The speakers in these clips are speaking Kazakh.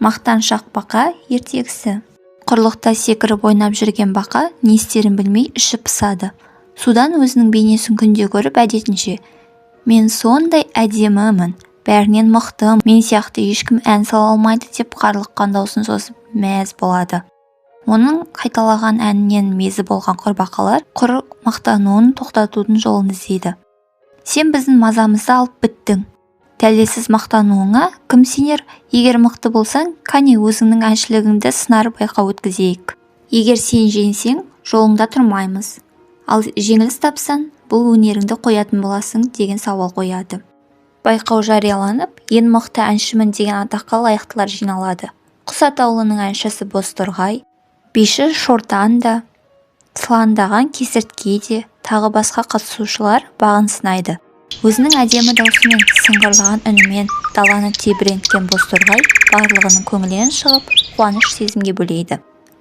Мақтаншақ бақа ертегісі. Құрлықта секіріп ойнап жүрген бақа не істерін білмей іші пысады. Судан өзінің бейнесін күнде көріп әдетінше: «Мен сондай әдемімін, бәрінен мықтым, мен сияқты ешкім ән сала алмайды» деп қарлыққан даусын созып мәз болады. Оның қайталаған әнінен мезі болған құрбақалар құр мақтануын тоқтатудың жолын іздейді. «Сен біздің мазамызды алып біттің. Дәлелсіз мақтануыңа кім сенер? Егер мықты болсаң, кәне өзіңнің әншілігіңді сынар байқау өткізейік. Егер сен жеңсең, жолыңда тұрмаймыз. Ал жеңіліс тапсаң, бұл өнеріңді қоятын боласың» деген сауал қояды. Байқау жарияланып, ең мықты әншімін деген атаққа лайықтылар жиналады. Құс атаулының әншісі Бозторғай, биші Шортан да, сылаңдаған Кесіртке де, тағы басқа қатысушылар бағын сынайды. Өзінің әдемі даусымен, сыңғырлаған үнімен даланы тебіренткен Бозторғай барлығының көңілінен шығып, қуаныш сезімге бөлейді.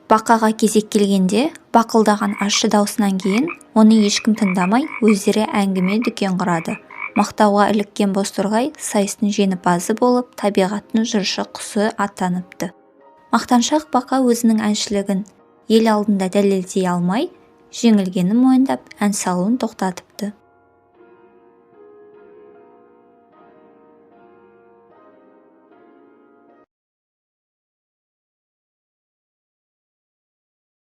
Бақаға кезек келгенде, бақылдаған ащы даусынан кейін оны ешкім тыңдамай, өздері әңгіме дүкен құрады. Мақтауға іліккен Бозторғай сайыстың жеңімпазы болып, табиғаттың жыршы құсы атаныпты. Мақтаншақ бақа өзінің әншілігін ел алдында дәлелдей алмай, жеңілгенін мойындап, ән салуын тоқтатыпты.